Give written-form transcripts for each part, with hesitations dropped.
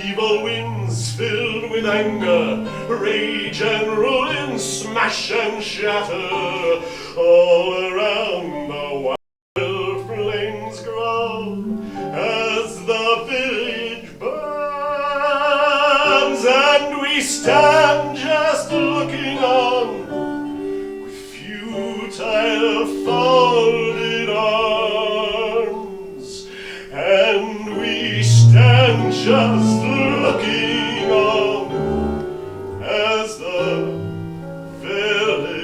evil winds filled with anger, rage and ruin, smash and shatter. All around the wild flames grow as the village burns, and we stand just looking on with futile folded arms, and we stand just looking on as the village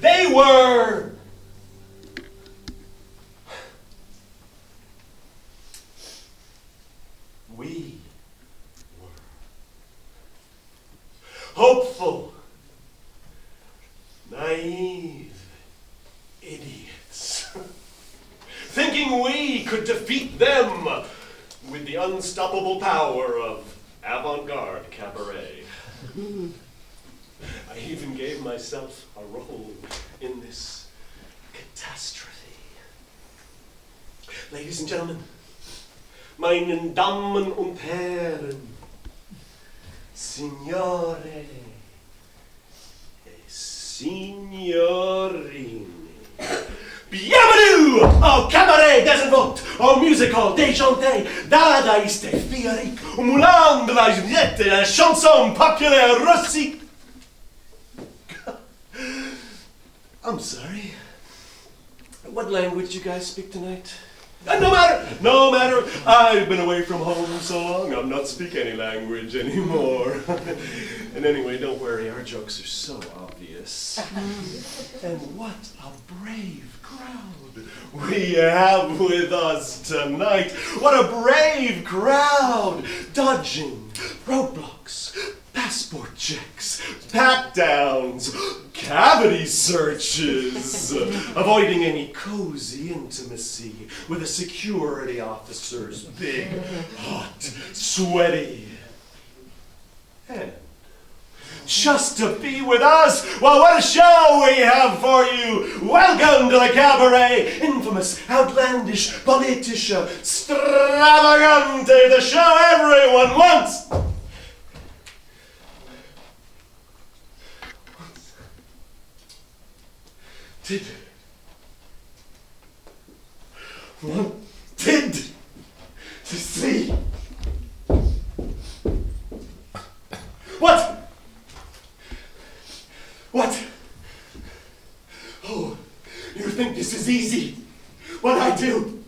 They were we were hopeful, naive idiots, thinking we could defeat them with the unstoppable power of avant-garde cabaret. I even gave myself a role in this catastrophe. Ladies and gentlemen, meine Damen und Herren, Signore e Signorini, bienvenue au Cabaret des Inventes, au musical déjanté, dadaïste et féerique, au moulin de la Juliette et la chanson populaire rustique. I'm sorry. What language you guys speak tonight? No matter. I've been away from home so long, I'm not speak any language anymore. And anyway, don't worry, our jokes are so obvious. And what a brave crowd we have with us tonight. What a brave crowd, dodging roadblocks, passport checks, pat-downs, cavity searches, avoiding any cozy intimacy with a security officer's big, hot, sweaty hand. Just to be with us. Well, what a show we have for you. Welcome to the Cabaret, infamous, outlandish, politische, stravagante, the show everyone wants. Wanted to see. What? Oh, you think this is easy? What I do?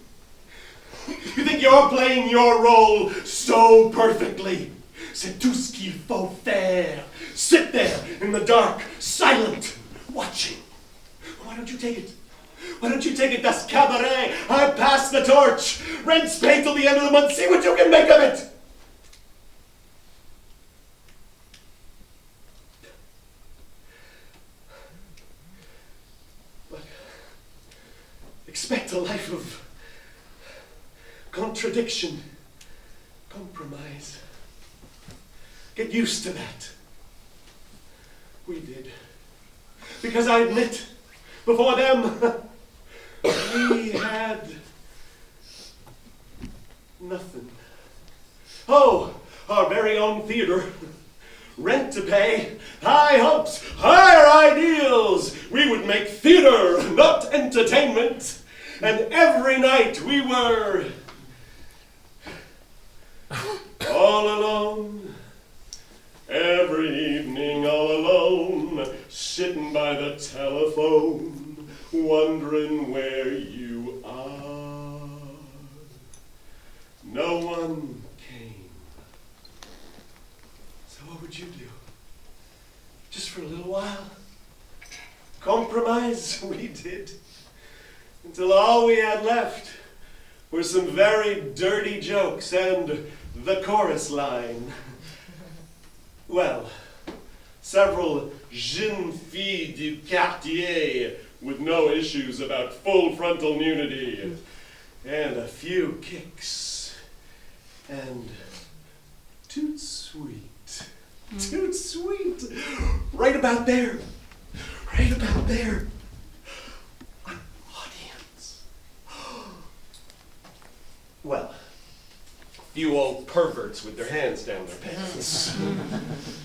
You think you're playing your role so perfectly? C'est tout ce qu'il faut faire. Sit there in the dark, silent, watching. Why don't you take it? Why don't you take it, das Cabaret? I pass the torch. Rent's paid till the end of the month. See what you can make of it. But expect a life of contradiction, compromise. Get used to that. We did. Because I admit, before them, we had nothing. Oh, our very own theater. Rent to pay, high hopes, higher ideals. We would make theater, not entertainment. And every night we were all alone. Every evening all alone, sitting by the telephone, wondering where you are. No one came. So what would you do? Just for a little while? Compromise? We did. Until all we had left were some very dirty jokes and the chorus line. Well, several jeunes filles du quartier with no issues about full frontal nudity. and a few kicks, and toot sweet, toot sweet, right about there, an audience. Well, few old perverts with their hands down their pants.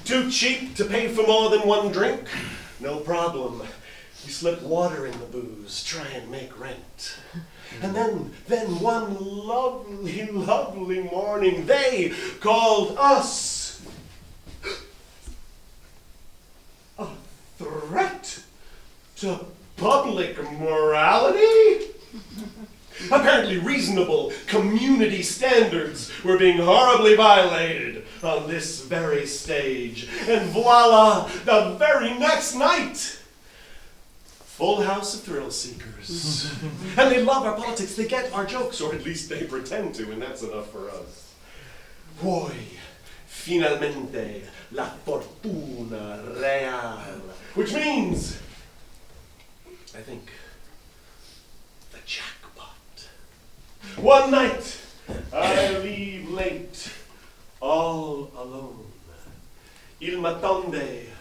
Too cheap to pay for more than one drink? No problem. We slip water in the booze, try and make rent. And then one lovely, lovely morning, they called us a threat to public morality? Apparently reasonable community standards were being horribly violated on this very stage. And voila, the very next night, full house of thrill seekers. And they love our politics, they get our jokes, or at least they pretend to, and that's enough for us. Poi, finalmente, la fortuna real. Which means, I think, the jackpot. One night, I leave late, all alone. Il m'attendait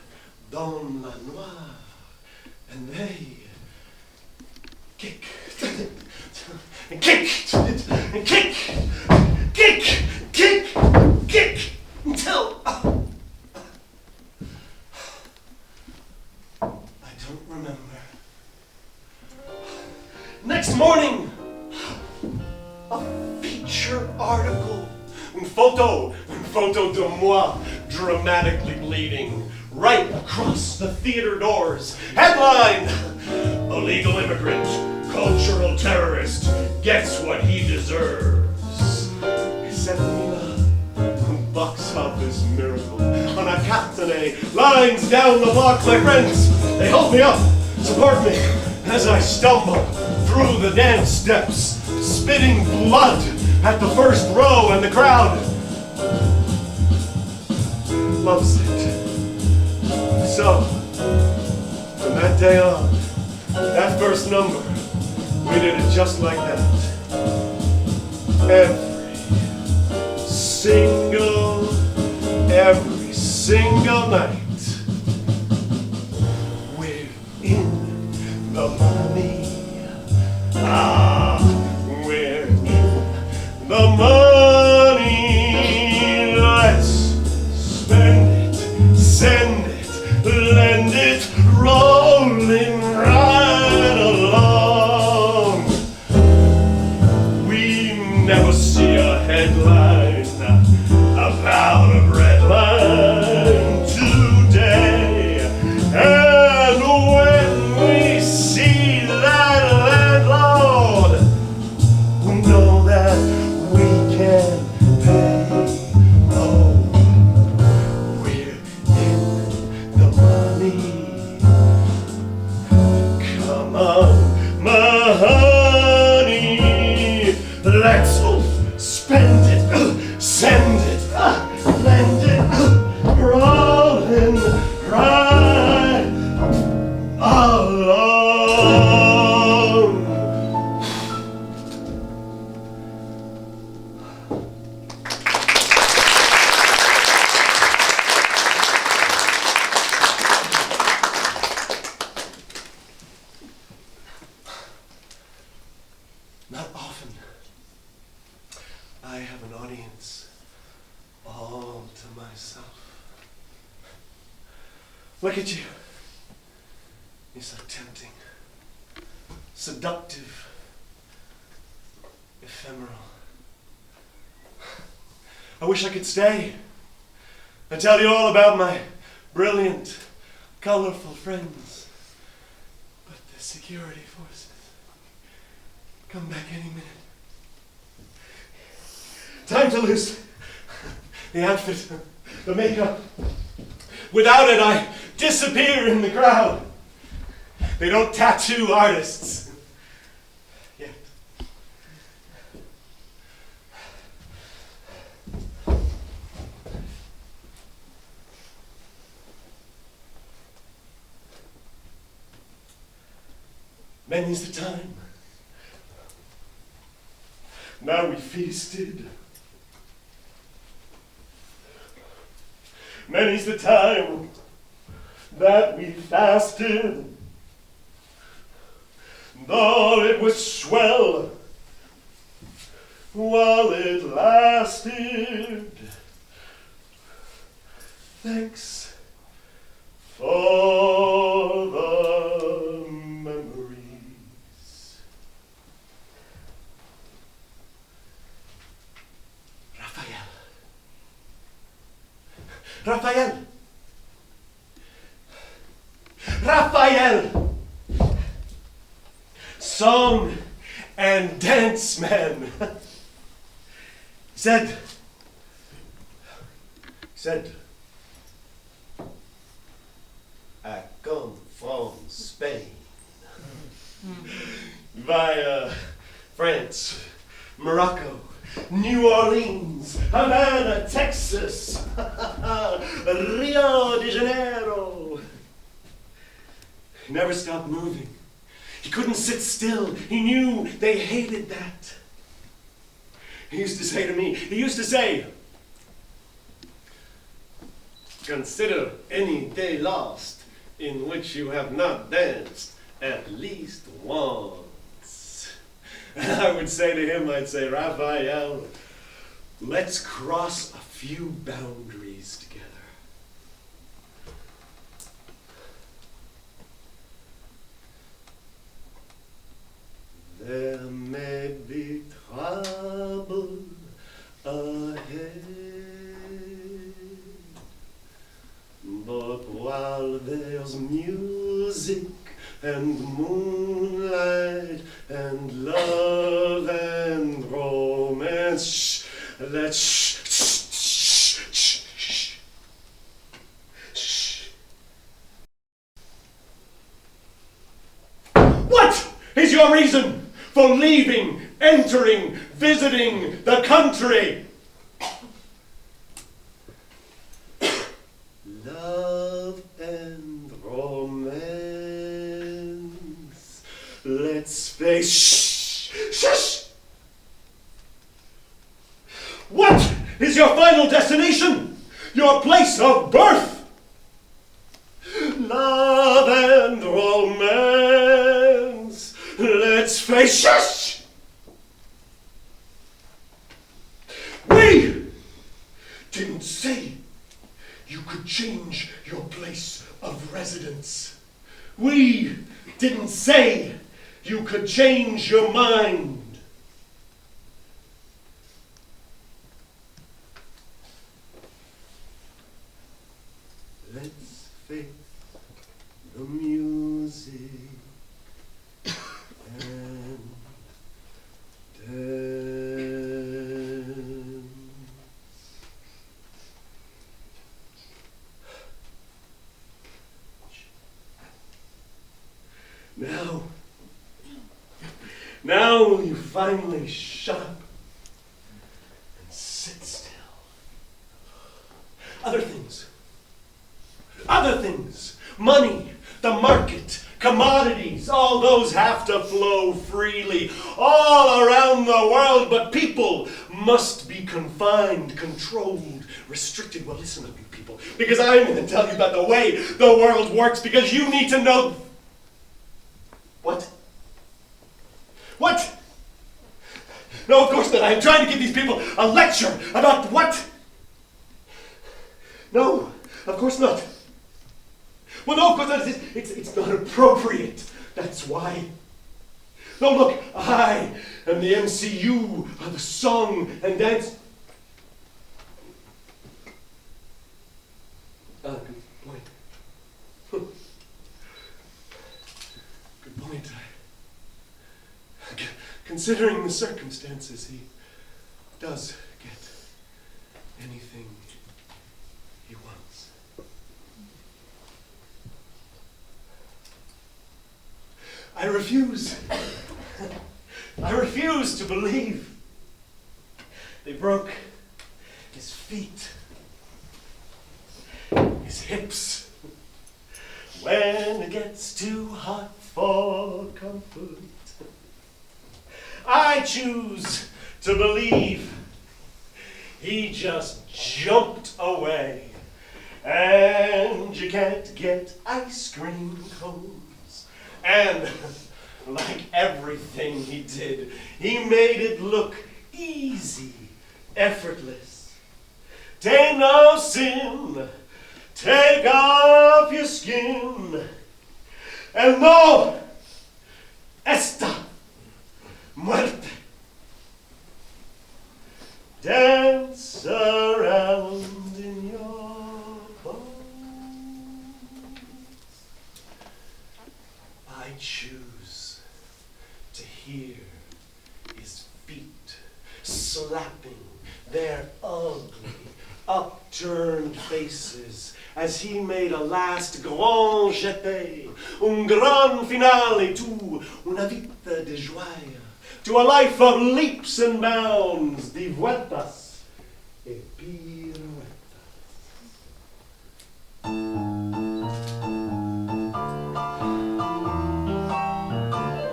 dans la noire. And they kick, and kick, and kick, kick, kick, kick, until I don't remember. Next morning, a feature article, une photo de moi, dramatically bleeding, right across the theater doors. Headline: illegal immigrant, cultural terrorist, gets what he deserves. Except box office miracle. On a captain, lines down the block, my friends, they hold me up, support me, as I stumble through the dance steps, spitting blood at the first row, and the crowd loves it. So, from that day on, that first number, we did it just like that. Every single night. We're in the money. We're in the money. Let's spend it, send it, lend it, rolling right along. We never see a headline about a red line today. And when we see that landlord, we know that we can pay. Oh, we're in the money. Come on, my honey, let's spend it, send it, lend it, rolling right along. Not often I have an audience all to myself. Look at you. You're so tempting, seductive, ephemeral. I wish I could stay and tell you all about my brilliant, colorful friends. But the security forces come back any minute. Time to lose the outfit, the makeup. Without it, I disappear in the crowd. They don't tattoo artists yet. Many's the time Now we feasted. Many's the time that we fasted, though it was swell while it lasted. Thanks for the memories. Raphael! Raphael! Song and dance man. Said, I come from Spain. Via France, Morocco, New Orleans, Havana, Texas, Rio de Janeiro. He never stopped moving. He couldn't sit still. He knew they hated that. He used to say to me, consider any day lost in which you have not danced at least once. And I would say to him, I'd say, Raphael, let's cross a few boundaries together. There may be trouble ahead, but while there's music and moonlight and love and romance, let's shh. What is your reason for leaving, entering, visiting the country? Love and romance. Let's face. Shush! What is your final destination? Your place of birth? Love and romance. Let's face. Shush! We didn't say you could change your place of residence. We didn't say you could change your mind. Let's face the music and dance. Now will you finally shut up and sit still? Other things, money, the market, commodities, all those have to flow freely all around the world, but people must be confined, controlled, restricted. Well, listen up, you people, because I'm going to tell you about the way the world works, because you need to know. What? What? No, of course not. I'm trying to give these people a lecture about what? No, of course not. Well, no, of course not. It's not appropriate. That's why. No, look, I am the MCU of the song and dance. Good point. Good point. Considering the circumstances, he does get anything he wants. I refuse to believe they broke his feet, his hips. When it gets too hot for comfort, I choose to believe. He just jumped away. And you can't get ice cream cones. And like everything he did, he made it look easy, effortless. T'ain't no sin, take off your skin, and no está muerte. Dance around in your bones. I choose to hear his feet slapping their ugly, upturned faces as he made a last grand jeté, un grand finale to una vita de joie, to a life of leaps and bounds, de vueltas et pirouetas.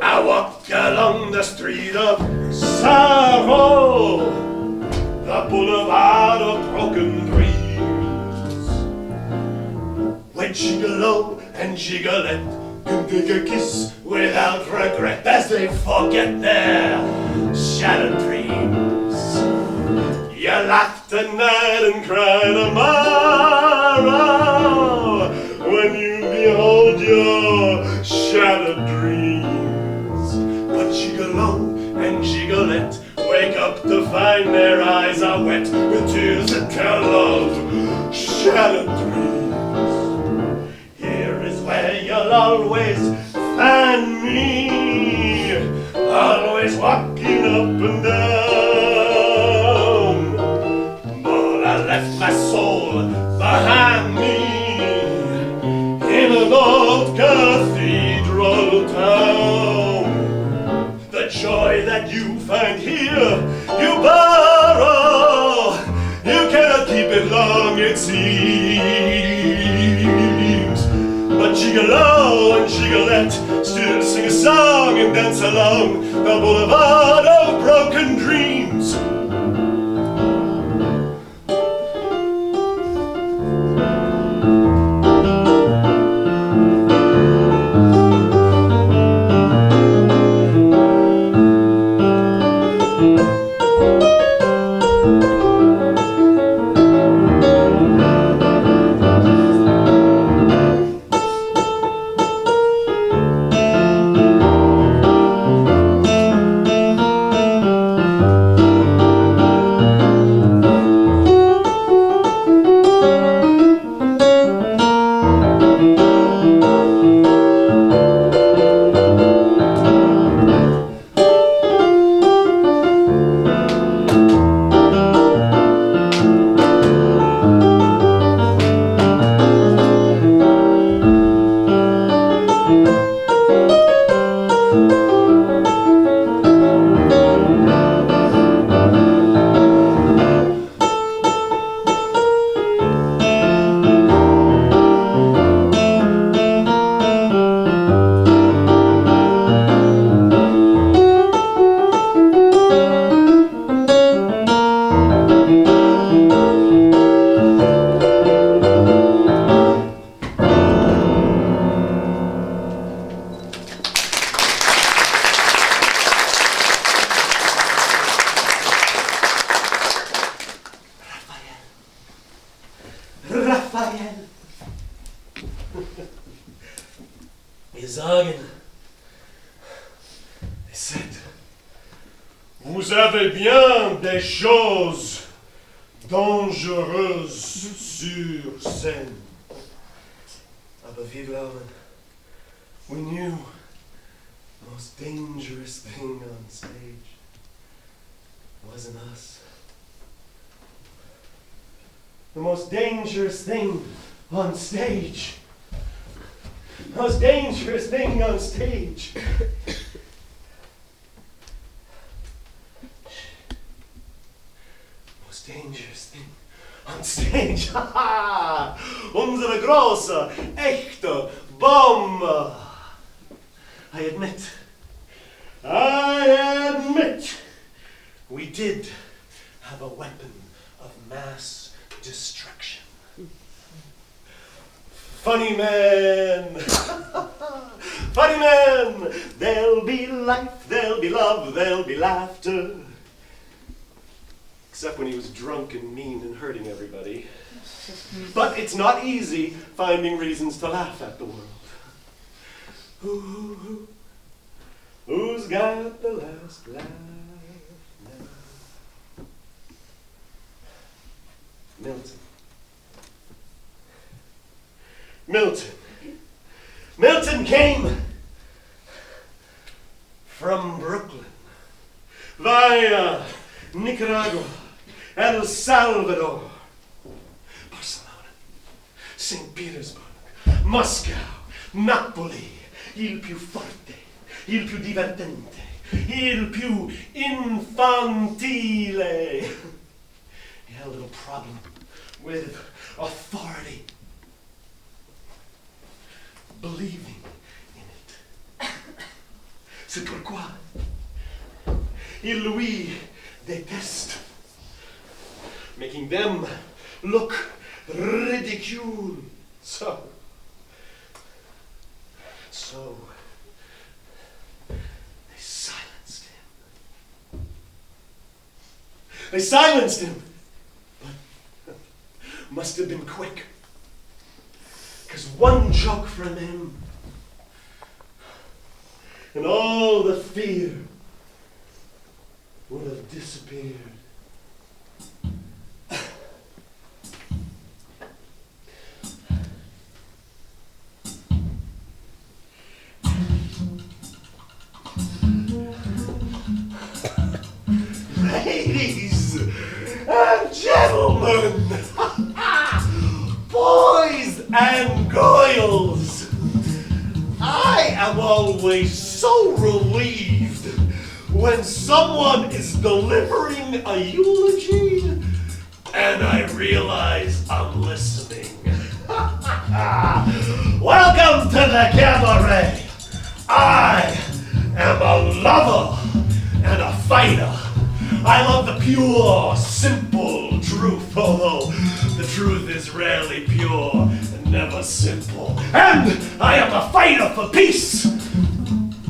I walk along the street of sorrow, the boulevard of broken dreams, where gigolo and gigolette can take a kiss without regret as they forget their shattered dreams. You laugh tonight and cry tomorrow when you behold your shattered dreams. But gigolo and gigolette wake up to find their eyes are wet with tears that tell of shattered dreams. Here is where you'll always find me, always walking up and down. But I left my soul behind me in an old cathedral town. The joy that you find here, you borrow. You cannot keep it long, it seems. But gigolo and gigolette still sing a song and dance along the boulevard of broken dreams. Vous avez bien des choses dangereuses sur scène. Aber wir glauben, we knew the most dangerous thing on stage wasn't us. The most dangerous thing on stage. The most dangerous thing on stage. Most dangerous thing on stage. Haha! Unsere große, echte Bombe. I admit, we did have a weapon of mass destruction. Funny man! Funny man! There'll be life, there'll be love, there'll be laughter. Except when he was drunk and mean and hurting everybody. But it's not easy finding reasons to laugh at the world. Who's got the last laugh now? Milton. Milton. Milton came from Brooklyn via Nicaragua, El Salvador, Barcelona, St. Petersburg, Moscow, Napoli, il più forte, il più divertente, il più infantile. He had a little problem with authority, believing in it. C'est pourquoi il lui déteste, making them look ridicule. So they silenced him. They silenced him, but must have been quick. Because one joke from him, and all the fear would have disappeared. Ladies and gentlemen, boys and girls, I am always so relieved when someone is delivering a eulogy and I realize I'm listening. Welcome to the Cabaret. I am a lover and a fighter. I love the pure, simple truth, although the truth is rarely pure and never simple. And I am a fighter for peace,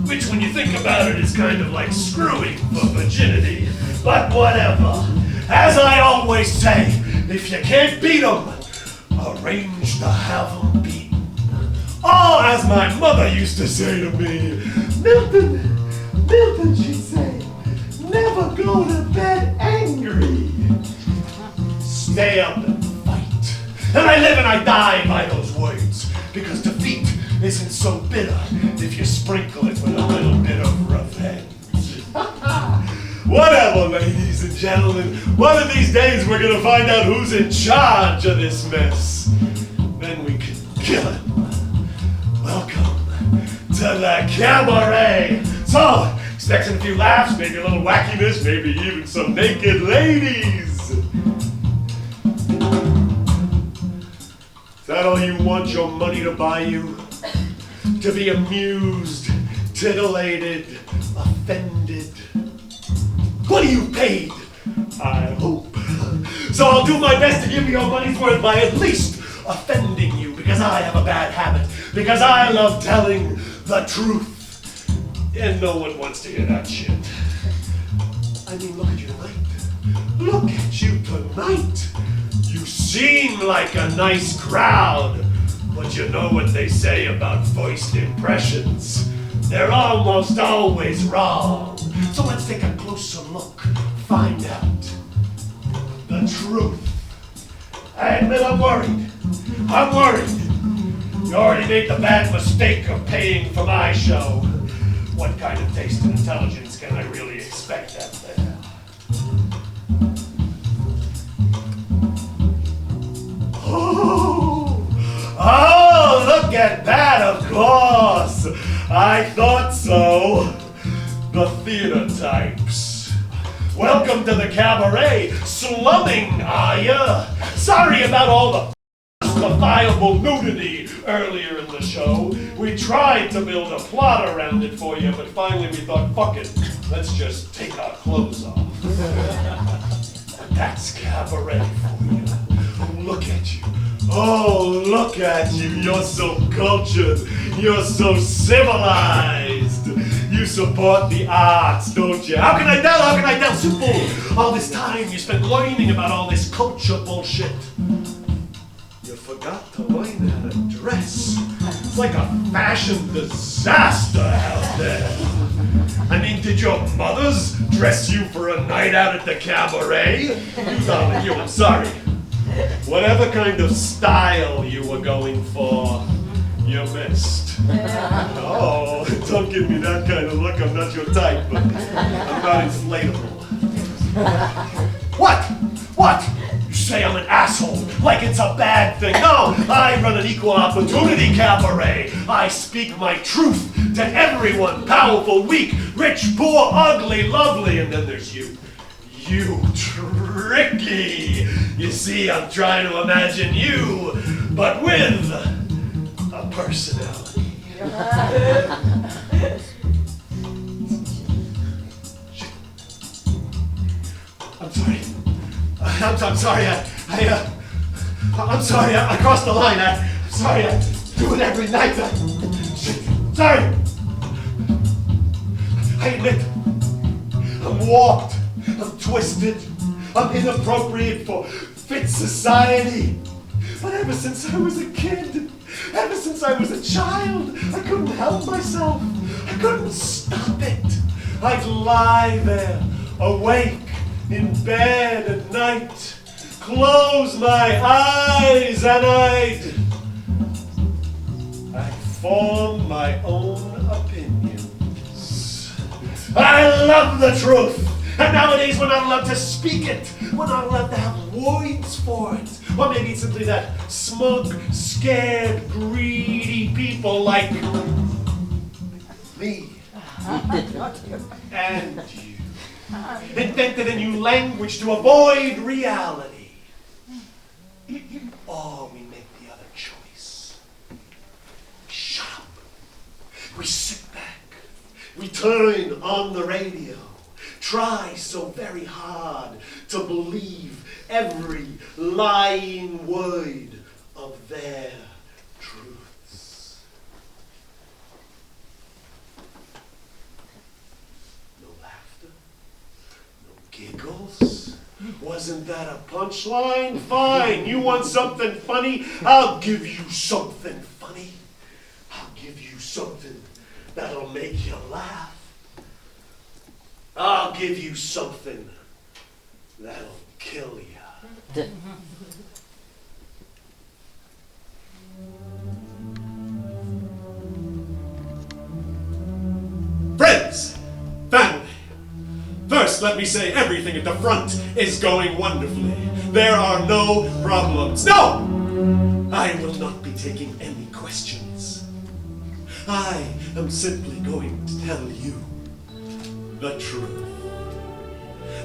which when you think about it is kind of like screwing for virginity. But whatever. As I always say, if you can't beat them, arrange to have them beaten. Oh, as my mother used to say to me, Milton, she'd say, never go to bed angry. Stay up and fight. And I live and I die by those words, because defeat isn't so bitter if you sprinkle it with a little bit of revenge. Whatever, ladies and gentlemen. One of these days we're gonna find out who's in charge of this mess. Then we can kill it. Welcome to the Cabaret. So, expecting a few laughs, maybe a little wackiness, maybe even some naked ladies. Is that all you want your money to buy you? To be amused, titillated, offended? What are you paid? I hope. So I'll do my best to give you your money's worth by at least offending you, because I have a bad habit, because I love telling the truth. And no one wants to hear that shit. I mean, look at you tonight. Look at you tonight. You seem like a nice crowd, but you know what they say about voiced impressions. They're almost always wrong. So let's take a closer look, find out the truth. I admit I'm worried. I'm worried. You already made the bad mistake of paying for my show. What kind of taste and intelligence can I really expect out there? Oh, look at that, of course. I thought so. The theater types. Welcome to the Cabaret. Slumming, are ya? Sorry about all the justifiable nudity earlier in the show. We tried to build a plot around it for you, but finally we thought, fuck it, let's just take our clothes off. That's Cabaret for you. Oh, look at you. Oh, look at you. You're so cultured. You're so civilized. You support the arts, don't you? How can I tell? How can I tell? Simple. All this time you spent learning about all this culture bullshit. You forgot to learn how to dress. It's like a fashion disaster out there. I mean, did your mothers dress you for a night out at the Cabaret? You darling, I'm sorry. Whatever kind of style you were going for, you missed. Oh, don't give me that kind of look. I'm not your type, but I'm not inflatable. What? You say I'm an asshole, like it's a bad thing. No, I run an equal opportunity cabaret. I speak my truth to everyone, powerful, weak, rich, poor, ugly, lovely, and then there's you. You tricky. You see, I'm trying to imagine you, but with a personality. I'm sorry. I'm sorry. I crossed the line. I'm sorry. I do it every night. Sorry. I admit, I'm warped. I'm twisted. I'm inappropriate for fit society. But ever since I was a kid, ever since I was a child, I couldn't help myself. I couldn't stop it. I'd lie there, awake, in bed at night, close my eyes, and I'd form my own opinions. I love the truth, and nowadays we're not allowed to speak it. We're not allowed to have words for it. Or maybe it's simply that smug, scared, greedy people like me and you invented a new language to avoid reality. Or we make the other choice. We shut up. We sit back. We turn on the radio. Try so very hard to believe every lying word of their truths. No laughter. Giggles? Wasn't that a punchline? Fine. You want something funny? I'll give you something funny. I'll give you something that'll make you laugh. I'll give you something that'll kill you. Friends, family. First, let me say everything at the front is going wonderfully. There are no problems. No! I will not be taking any questions. I am simply going to tell you the truth.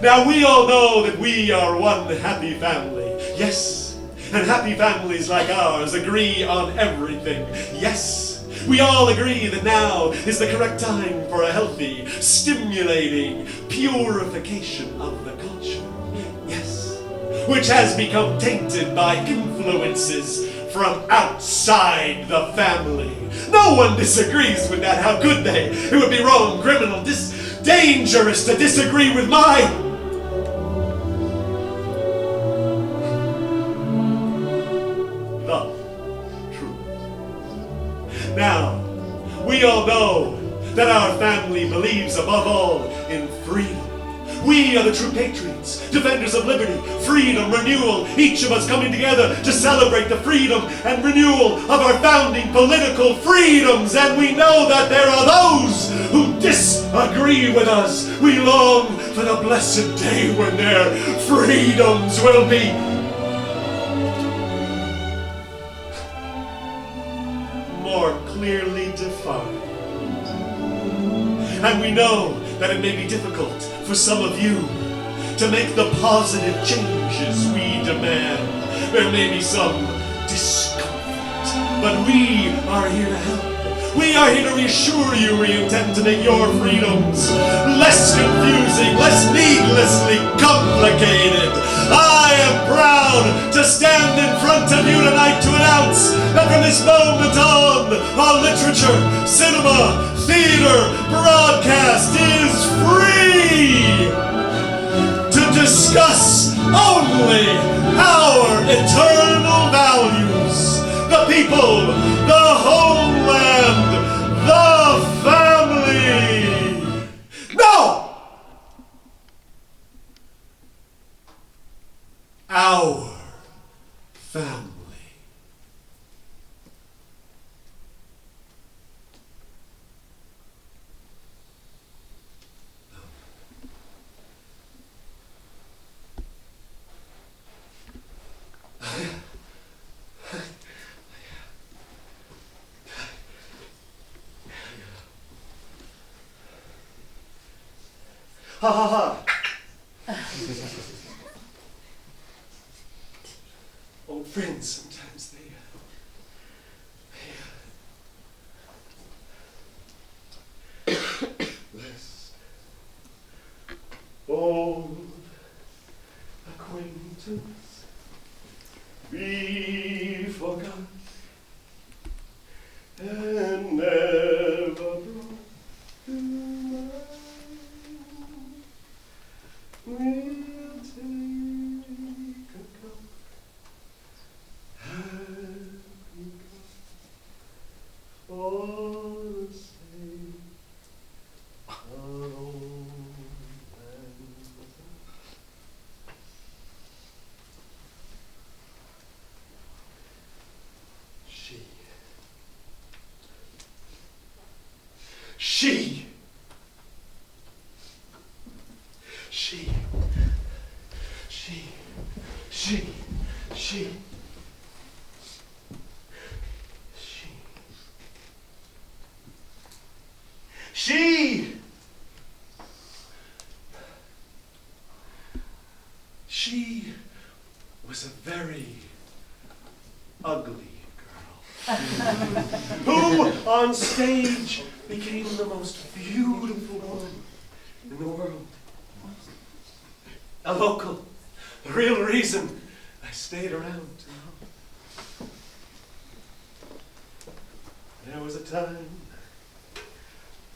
Now, we all know that we are one happy family. Yes, and happy families like ours agree on everything. Yes, we all agree that now is the correct time for a healthy, stimulating purification of the culture. Yes, which has become tainted by influences from outside the family. No one disagrees with that. How could they? It would be wrong, criminal, dangerous to disagree with mine. The truth. Now, we all know that our family believes above all in freedom. We are the true patriots, defenders of liberty, freedom, renewal, each of us coming together to celebrate the freedom and renewal of our founding political freedoms. And we know that there are those who disagree with us. We long for the blessed day when their freedoms will be more clearly defined. And we know that it may be difficult for some of you to make the positive changes we demand. There may be some discomfort but we are here to help. We are here to reassure you we intend to make your freedoms less confusing, less needlessly complicated. I am proud to stand in front of you tonight to announce that from this moment on, our literature, cinema, theater, broadcast is free to discuss only our eternal values. The people, the homeland, the family. No! Our family. Ha ha ha. Old friends, sometimes they blessed old acquaintance be forgot and never brought to mind. We'll take a cup, happy cup, for the sake of old She. She was a very ugly girl who on stage became the most beautiful woman in the world. A local, the real reason I stayed around. There was a time,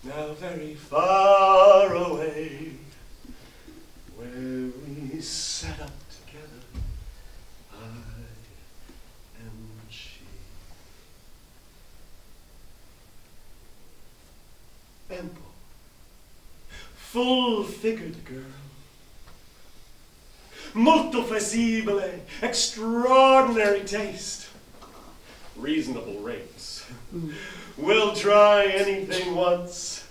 now very far away, where we sat up together, I and she. Ample, full-figured girl, molto flessibile, extraordinary taste, reasonable rates. Will try anything once,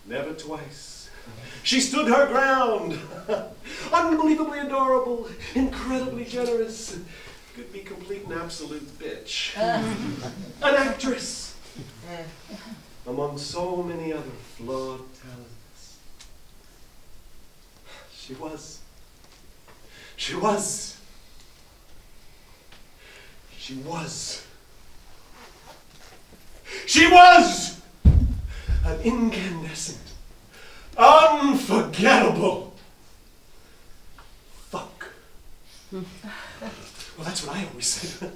never twice. She stood her ground. Unbelievably adorable, incredibly generous, could be complete and absolute bitch. An actress among so many other flawed talents. She was an incandescent, unforgettable fuck. Well, that's what I always said.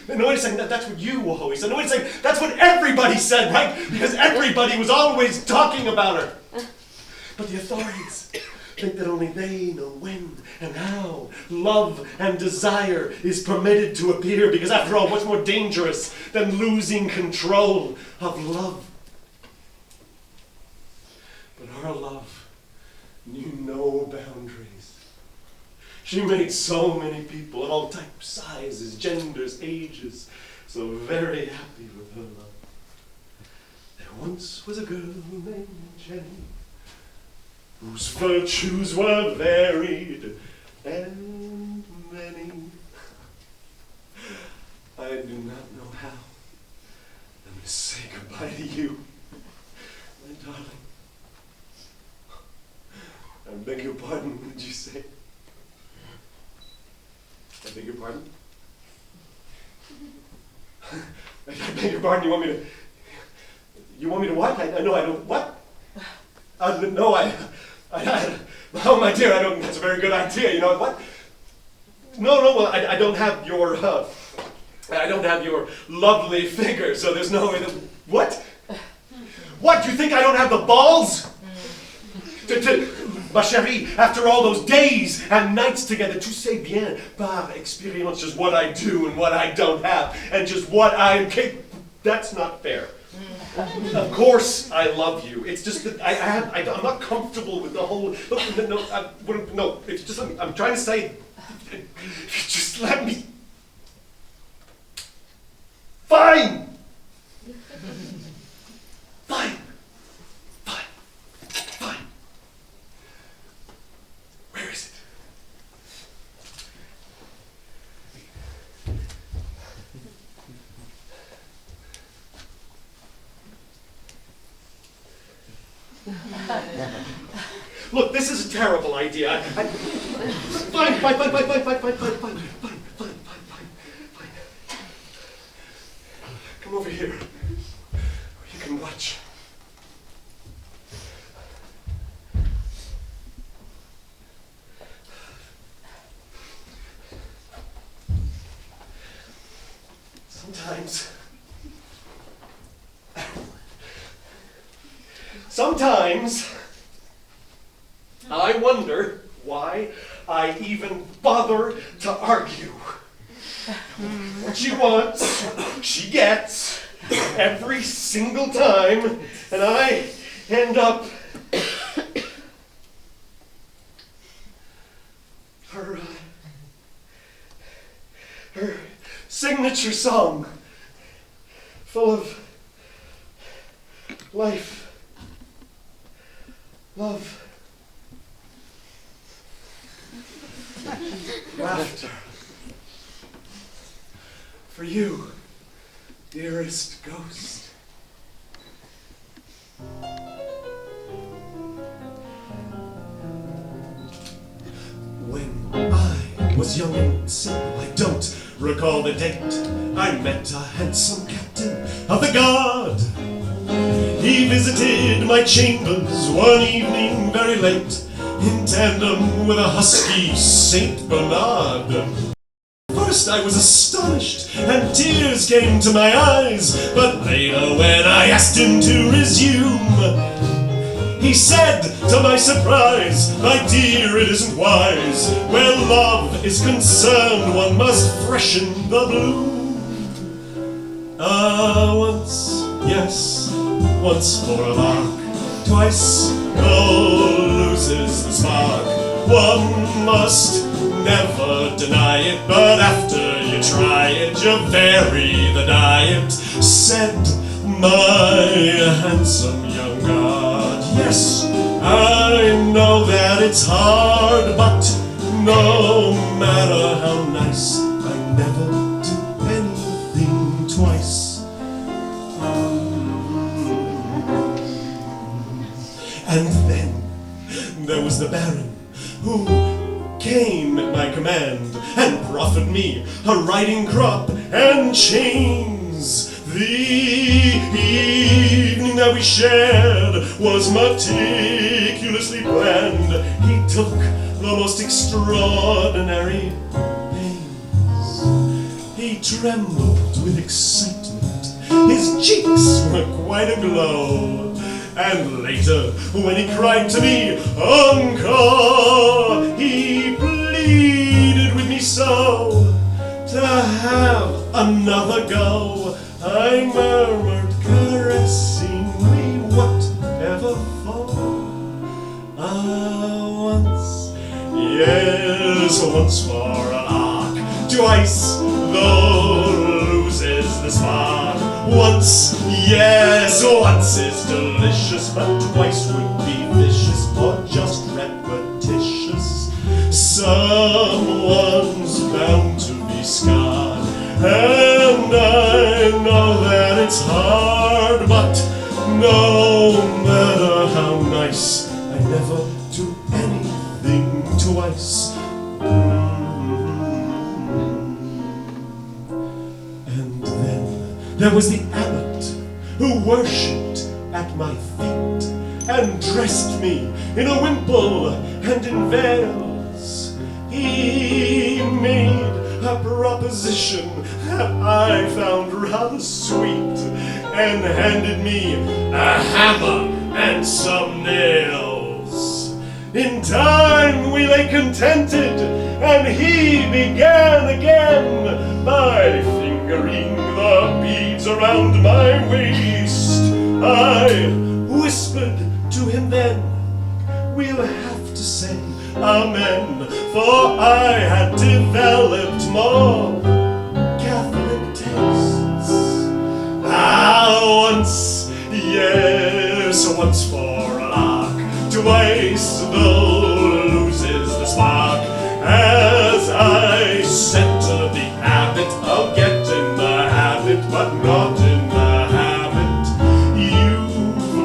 No, wait a second, that's what you always said. No, wait a second, that's what everybody said, right? Because everybody was always talking about her. But the authorities think that only they know when and how love and desire is permitted to appear, because after all, what's more dangerous than losing control of love? But her love knew no boundaries. She made so many people of all types, sizes, genders, ages, so very happy with her love. There once was a girl named Jenny, whose virtues were varied and many. I do not know how I'm going to say goodbye to you, my darling. I beg your pardon, what did you say? I beg your pardon? I beg your pardon, you want me to... You want me to what? No, I don't... What? No, oh, my dear, I don't... That's a very good idea, you know what? No, well, I don't have your... I don't have your lovely figure, so there's no way that... What? What? You think I don't have the balls? Ma chérie, after all those days and nights together, tu sais bien, par experience, just what I do and what I don't have, and just what I'm capable... That's not fair. Of course I love you. It's just that I'm not comfortable with the whole... No, it's just... I'm trying to say... Just let me... Fine! Fine! Where is it? Look, this is a terrible idea. Fine. Come over here. You can watch. Sometimes I wonder why I even bother to argue. What she wants, she gets every single time, and I end up her signature song, full of life, love, laughter. For you, dearest ghost. When I was young and simple, I don't recall the date, I met a handsome captain of the guard. He visited my chambers one evening very late, in tandem with a husky Saint Bernard. First I was astonished, and tears came to my eyes, but later when I asked him to resume, he said, to my surprise, "My dear, it isn't wise. Where love is concerned, one must freshen the bloom." Once, yes, once for a lark, twice, loses the spark. One must never deny it, but after you try it, you vary the diet, said my handsome young god. Yes, I know that it's hard, but no matter how nice, I never do anything twice. And then there was the Baron, who came at my command and proffered me a riding crop and chains. The evening that we shared was meticulously planned. He took the most extraordinary pains. He trembled with excitement. His cheeks were quite aglow. And later, when he cried to me, "Encore," he pleaded with me so to have another go. I murmured caressingly, "Whatever for?" Once, yes, once for a lark, twice, though loses the spark. Once, yes, once is delicious, but twice would be vicious or just repetitious. Someone's bound to be scarred, and I know that it's hard, but no matter how nice, I never do anything twice. And then There was the abbot who worshipped at my feet and dressed me in a wimple and in veils. He made a proposition that I found rather sweet and handed me a hammer and some nails. In time we lay contented, and he began again by fingering the beads around my waist. I whispered to him then, we'll have to say amen, for I had developed more Catholic tastes. Once, yes, once for a lark, twice though loses the spark. As I said to the abbot, I'll get in the habit, but not in the habit. You've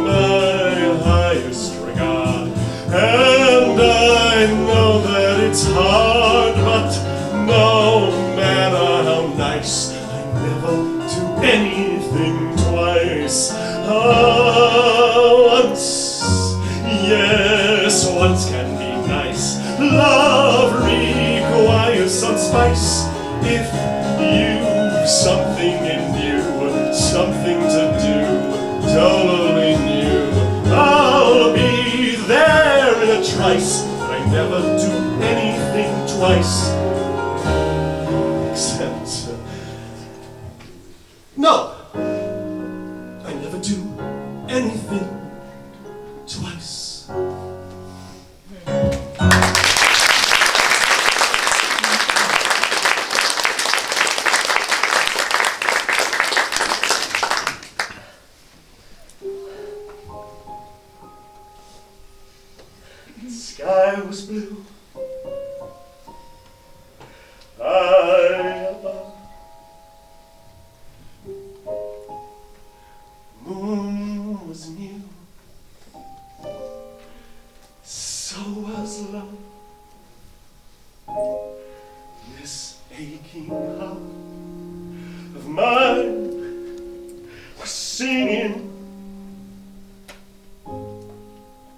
my highest regard, and I know that it's hard, but no matter how nice, I never do anything twice. Once, yes, once can be nice. Love requires some spice. If you've something in you, something to do, totally new, I'll be there in a trice. But I never do anything twice. Except, no, I never do anything twice. The sky was blue, high above. Moon was new, so was love. This aching heart of mine was singing,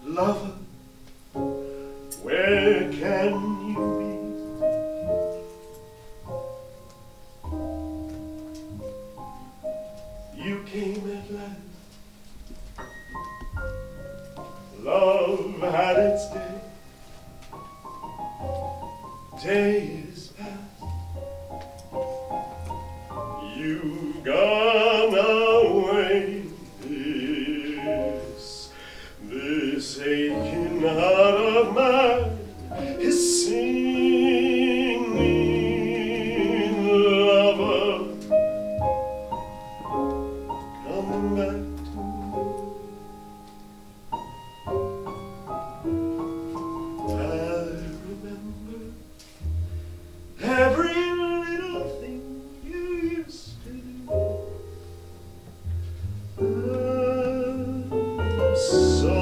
lover, where can you be? You came at last. Love had its day. Day is past. You've gone away. This aching heart of mine is singing, lover, come back to me. I remember every little thing you used to do. I'm so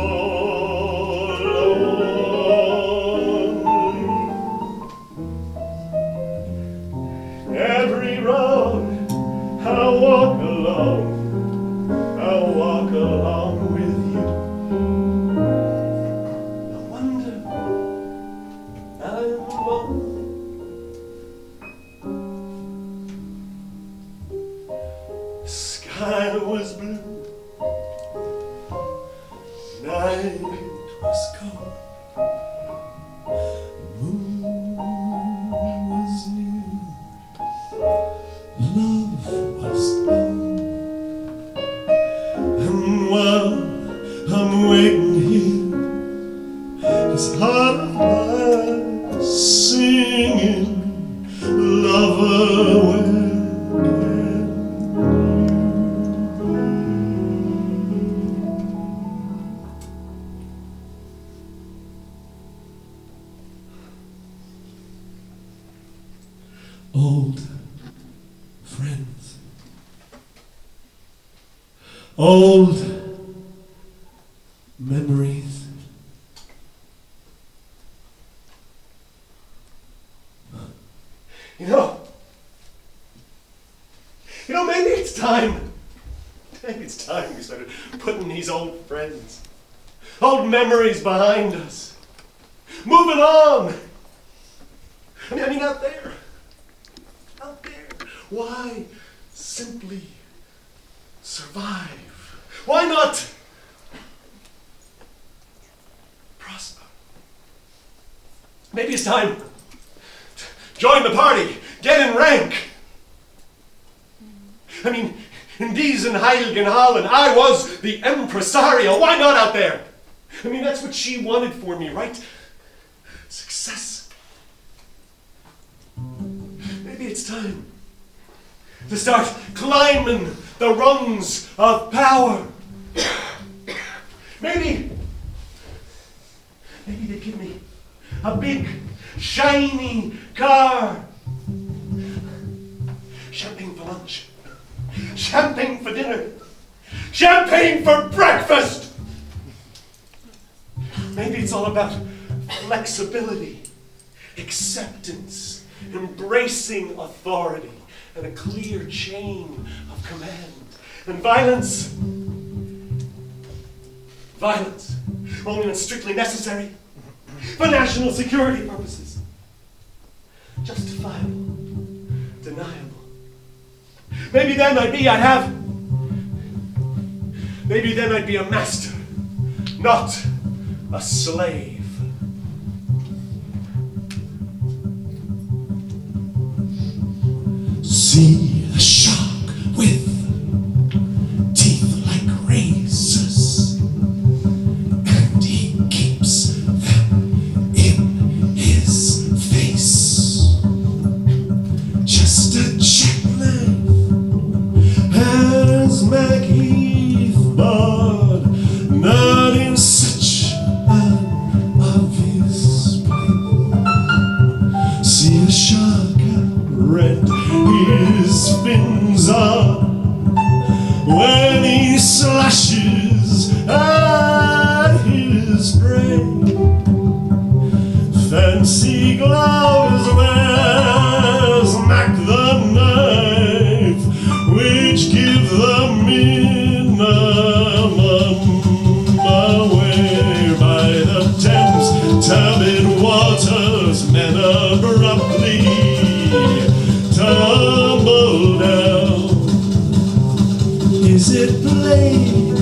every road I'll walk along with you. No wonder I'm lonely. The sky was blue, night was cold. Love was old, and while I'm waiting here, this heart of mine is singing, lover, where can you be? Old friends, old memories, maybe it's time. Maybe it's time we started putting these old friends, old memories behind us. Moving on. I mean, out there. Why simply survive? Why not prosper? Maybe it's time to join the party, get in rank. I mean, in diesen heiligen Hallen, I was the impresario. Why not out there? I mean, that's what she wanted for me, right? Success. Maybe it's time to start climbing the rungs of power. Maybe they give me a big, shiny car. Champagne for lunch. Champagne for dinner. Champagne for breakfast. Maybe it's all about flexibility, acceptance, embracing authority, and a clear chain of command. And violence, only when it's strictly necessary, for national security purposes. Justifiable, deniable. Maybe then I'd be a master, not a slave. See a shark with teeth like razors, and he keeps them in his face. Just a jackknife has Maggie but not in such an obvious place. See a shark red his fins are when he slashes at his prey. Fancy gloves wears Mac the knife, which give the minimum away. By the Thames turbid waters, men abruptly tumble down. Is it plague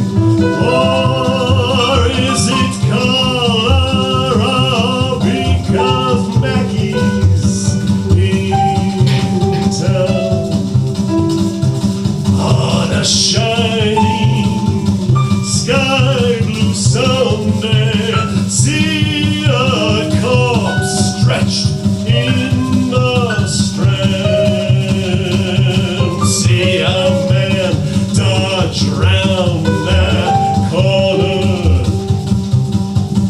or is it cholera? Because Maggie's in town on a shining sky blue Sunday. See a corpse stretched in the Strand. See a man dodge round that corner.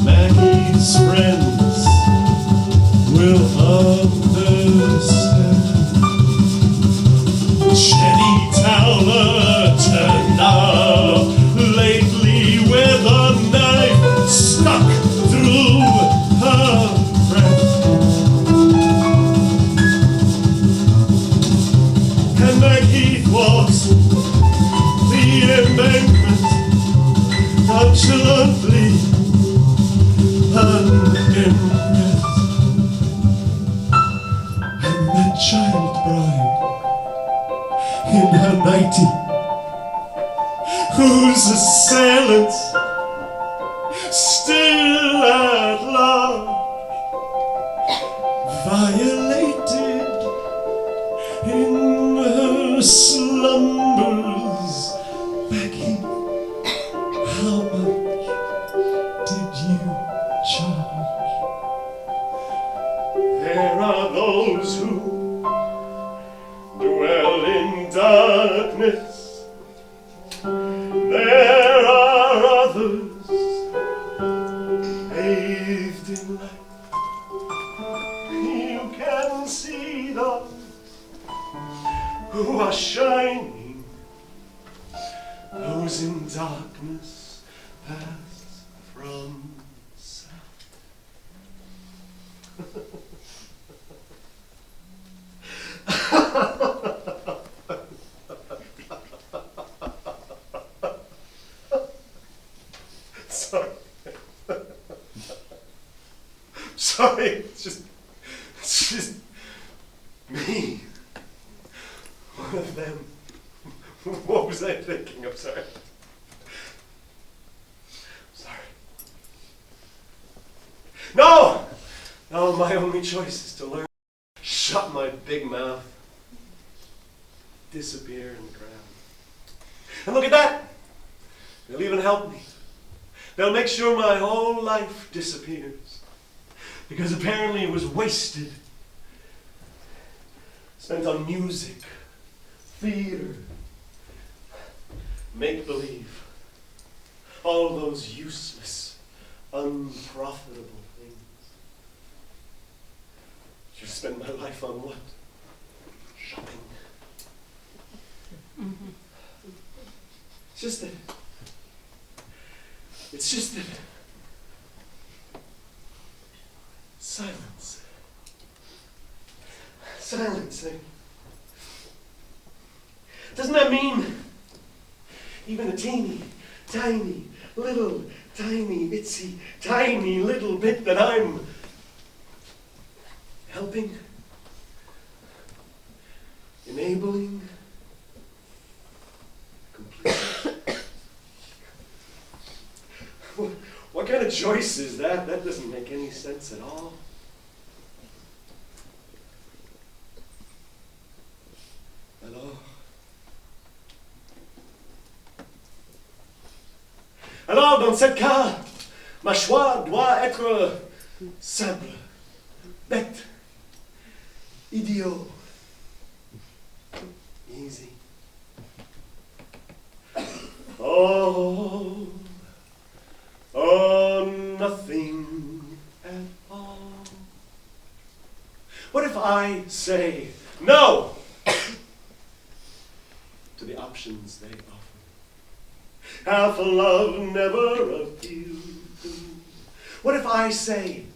Maggie's friends will understand. Jenny Towler turned up lately with a knife stuck through her breast. And Maggie walks the embankment nonchalantly unimpressed. And the child bride in her nightie, whose assailants still at large, violated in her slumbers. Becky, how much did you charge? There are those who dwell in darkness. There are others bathed in light. You can see those who are shining, those in darkness pass from sight. Sorry, it's just me. One of them. What was I thinking? I'm sorry. No! No, my only choice is to learn. Shut my big mouth. Disappear in the crowd. And look at that! They'll even help me. They'll make sure my whole life disappears. Because apparently it was wasted. Spent on music, theater, make-believe. All those useless, unprofitable things. Should spend my life on what? Shopping. It's just that silence. Silencing. Doesn't that mean even a teeny, tiny, little, tiny, itsy, tiny little bit that I'm helping, enabling, completely? What kind of choice is that? That doesn't make any sense at all. Alors, dans ce cas, ma choix doit être simple, bête, idiot, easy. Oh, nothing at all. What if I say no to the options they offer? Half a love never appealed to me. What if I say,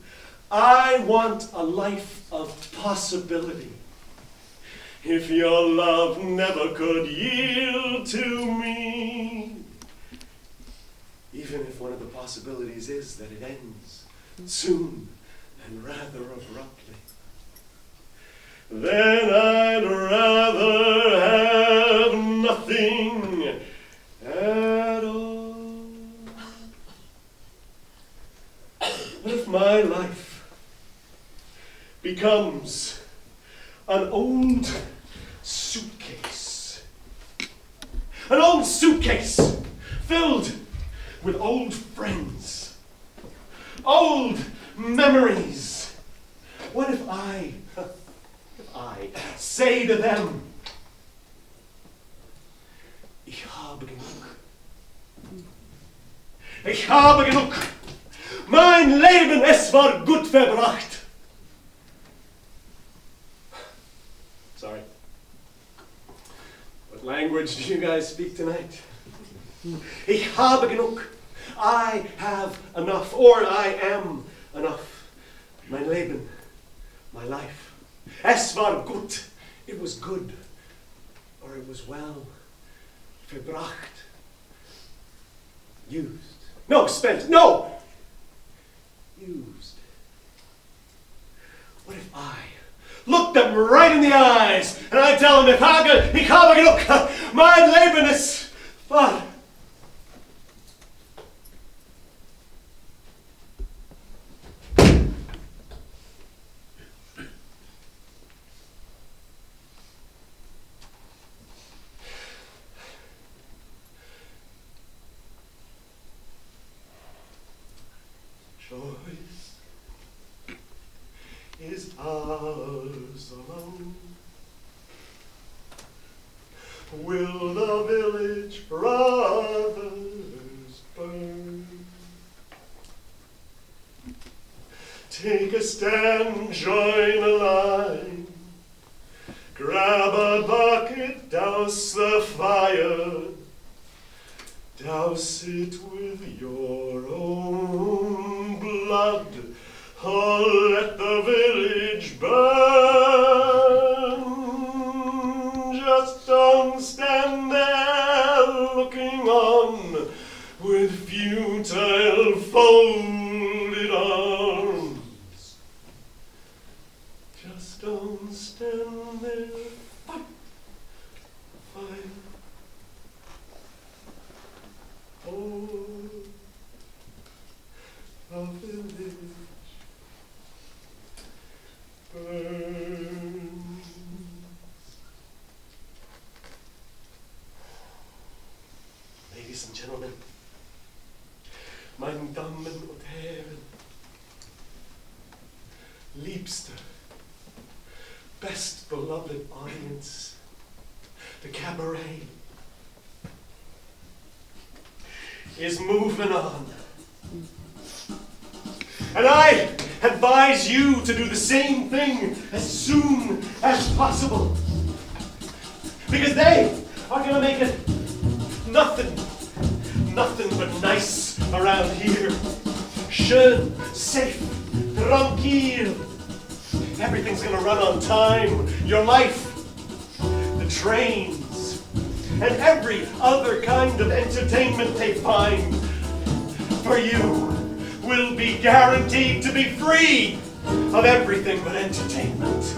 I want a life of possibility? If your love never could yield to me, even if one of the possibilities is that it ends soon and rather abruptly, then I'd rather have nothing at all. What if my life becomes an old suitcase? An old suitcase filled with old friends, old memories. What if I say to them, Ich habe genug. Ich habe genug. Mein Leben, es war gut verbracht. Sorry. What language do you guys speak tonight? Ich habe genug. I have enough, or I am enough. Mein Leben, my life. Es war gut. It was good, or it was well. Verbracht. Used. No, spent. No! Used. What if I looked them right in the eyes and I tell them, ich habe genug, mein Leben ist wahr. Choice is ours alone. Will the village brothers burn? Take a stand, join a line, grab a bucket, douse the fire, douse it with your own blood, oh, let the village burn. Just don't stand there looking on with futile folded arms. stand there, fight, fight. Oh, a village burns. Ladies and gentlemen, meine Damen und Herren, liebster, best beloved audience, the Cabaret is moving on. And I advise you to do the same thing as soon as possible. Because they are going to make it nothing but nice around here. Schön, safe, tranquille. Everything's going to run on time. Your life, the trains, and every other kind of entertainment they find for you will be guaranteed to be free of everything but entertainment.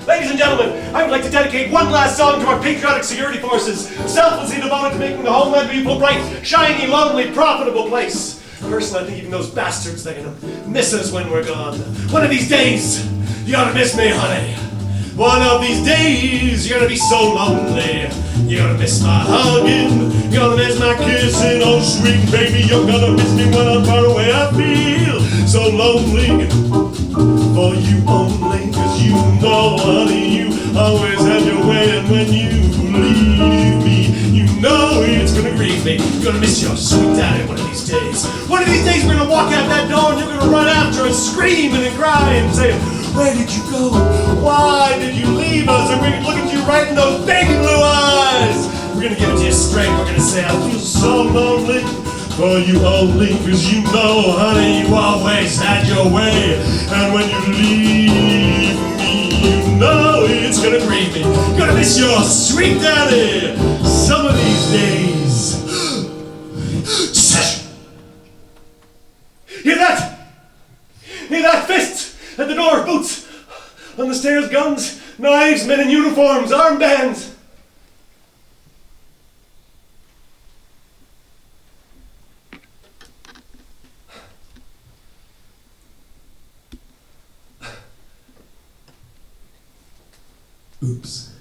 Ladies and gentlemen, I would like to dedicate one last song to our patriotic security forces, selflessly devoted to making the homeland a beautiful, bright, shiny, lonely, profitable place. Personally, I think even those bastards, they're gonna miss us when we're gone. One of these days, you're gonna miss me, honey. One of these days, you're gonna be so lonely. You're gonna miss my hugging, you're gonna miss my kissing. Oh, sweet baby, you're gonna miss me when I'm far away. I feel so lonely for you only. Cause you know, honey, you always have your way. And when you leave me, you know it's gonna grieve me. You're gonna miss your sweet daddy one of these days. One of these days we're gonna walk out that door and you're gonna run after and scream and cry and say, where did you go? Why did you leave us? And we're gonna look at you right in those baby blue eyes. We're gonna give it to you straight. We're gonna say, I feel so lonely for you only. Cause you know, honey, you always had your way. And when you leave me, you know it's gonna grieve me. Gonna miss your sweet daddy some of these days. Hear that? Hear that? Fists at the door, boots on the stairs, guns, knives, men in uniforms, armbands. Oops.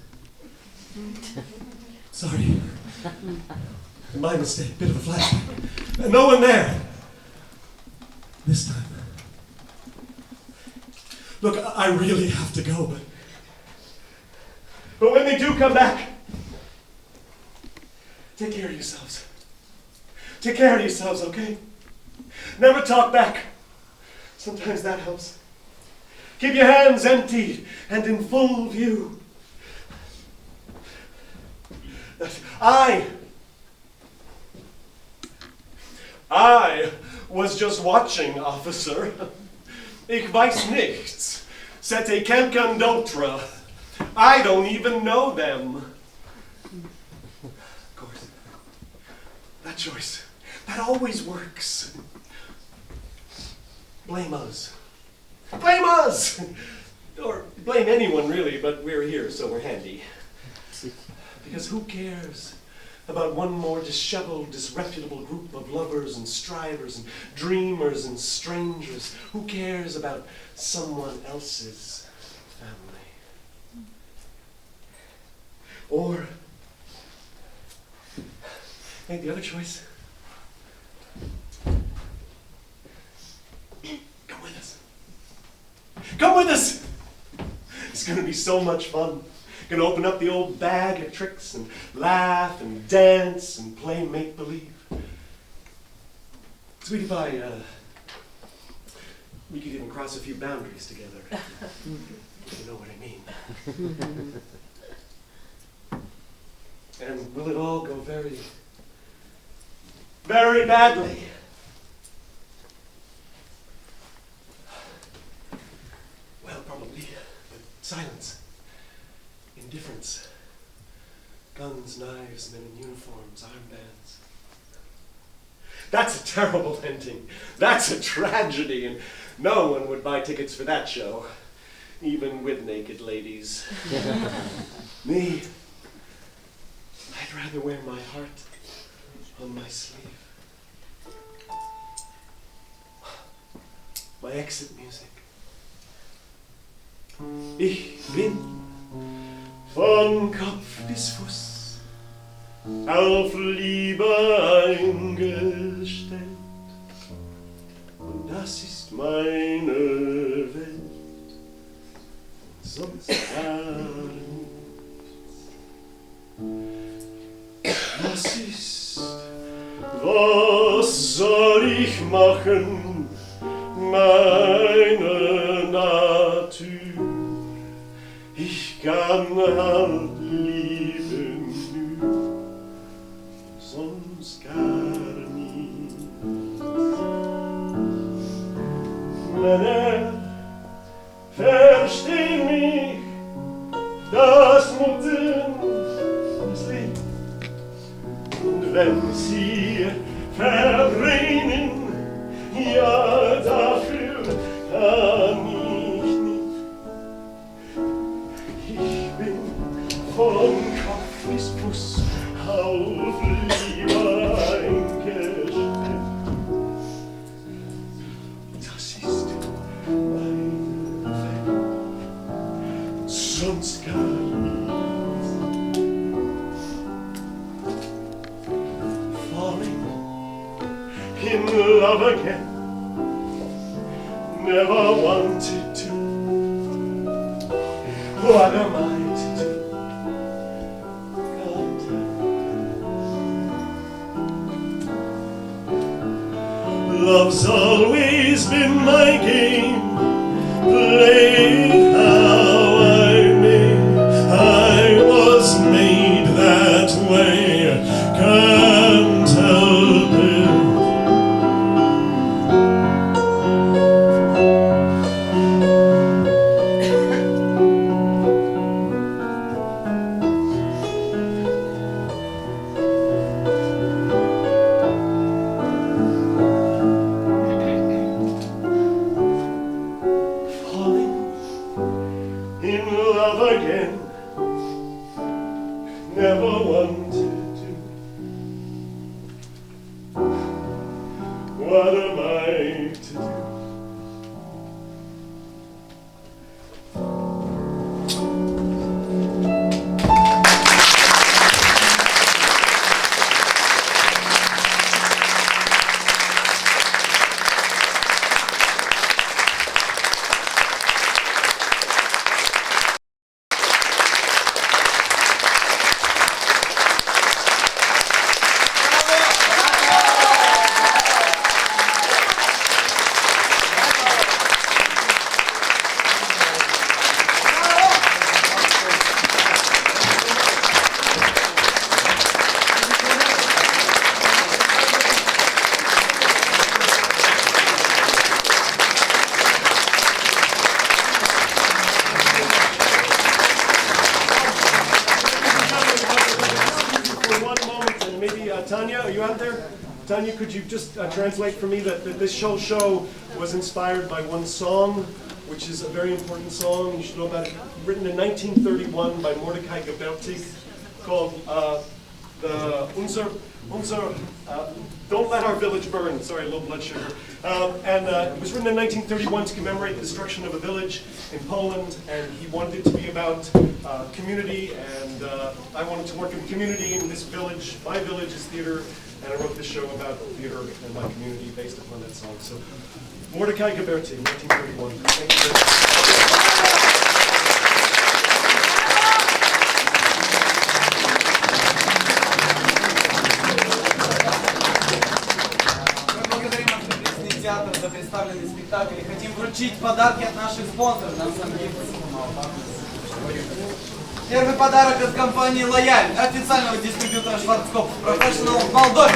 Sorry. My mistake. Bit of a flashback. No one there. This time. Look, I really have to go, but when they do come back, take care of yourselves. Take care of yourselves, okay? Never talk back. Sometimes that helps. Keep your hands empty and in full view. I was just watching, officer. Ich weiß nichts. C'était quelqu'un d'autre. I don't even know them. Of course. That choice. That always works. Blame us. Blame us! Or blame anyone, really, but we're here, so we're handy. Because who cares about one more disheveled, disreputable group of lovers and strivers and dreamers and strangers? Who cares about someone else's family? Or make the other choice. Come with us. Come with us! It's going to be so much fun. Going to open up the old bag of tricks and laugh and dance and play make-believe. Sweetie pie, we could even cross a few boundaries together. You know what I mean. And will it all go very, very badly? Well, probably. But silence. Indifference. Guns, knives, men in uniforms, armbands. That's a terrible ending. That's a tragedy, and no one would buy tickets for that show. even with naked ladies. Me, I'd rather wear my heart on my sleeve. My exit music. Ich bin von Kopf bis Fuß auf Liebe eingestellt. Und das ist meine Welt, sonst gar nichts. Was soll ich machen? Meine Natur, ich kann halt lieben nur, sonst gar nichts. Männer verstehen mich, das Mutten ist lieb. Und wenn sie verbrennen, ja, dafür kann ich nicht. Ich bin von Kopf bis Fuß auf Liebe eingestellt. Das ist meine Welt, sonst gar nichts. Falling in love again. Never wanted to. What am I to do? Can't tell. Love's always been my game. Play how I may. I was made that way. Can't help it. Tanya, are you out there? Tanya, could you just translate for me that this whole show was inspired by one song, which is a very important song, you should know about it, written in 1931 by Mordecai Gabeltig, called Don't Let Our Village Burn, sorry, low blood sugar. It was written in 1931 to commemorate the destruction of a village in Poland, and he wanted it to be about community, and I wanted to work in community in this village. My village is theater, and I wrote this show about theater and my community based upon that song. So, Mordecai Gabeltig, 1931. Thank you very much. Театр за представленный спектакль и хотим вручить подарки от наших спонсоров. Нам самим первый подарок от компании «Лояль», официального дистрибьютора Шварцкопф Professional в Молдове.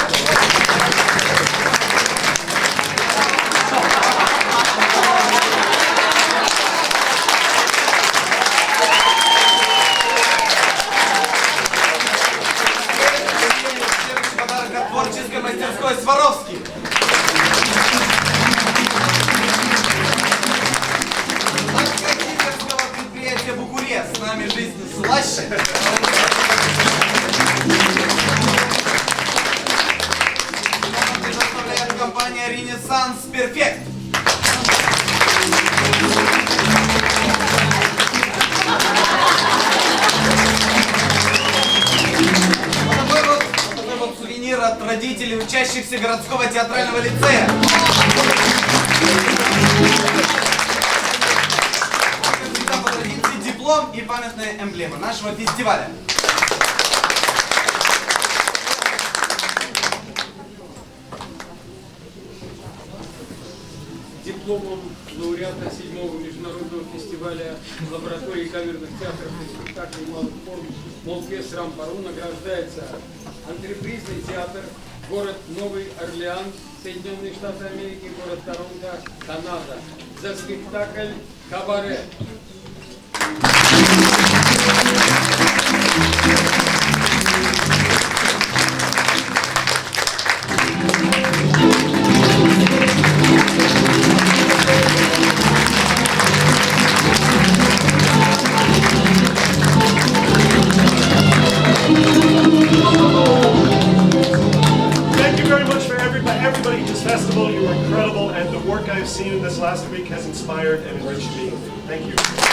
Следующий подарок от творческой мастерской Сваровский. guys! Предоставляет компания Ренессанс Перфект. Вот такой вот сувенир от родителей учащихся городского театрального лицея. Как всегда по традиции диплом и памятная эмблема нашего фестиваля. Дипломом лауреата 7-го международного фестиваля лаборатории камерных театров и спектаклей малых форм Молпес Рампару награждается Антрепризный театр, город Новый Орлеан, Соединенные Штаты Америки, город Торонто, Канада, за спектакль «Кабаре». Thank you very much for everybody at this festival. You were incredible, and the work I've seen in this last week has inspired and enriched me. Thank you.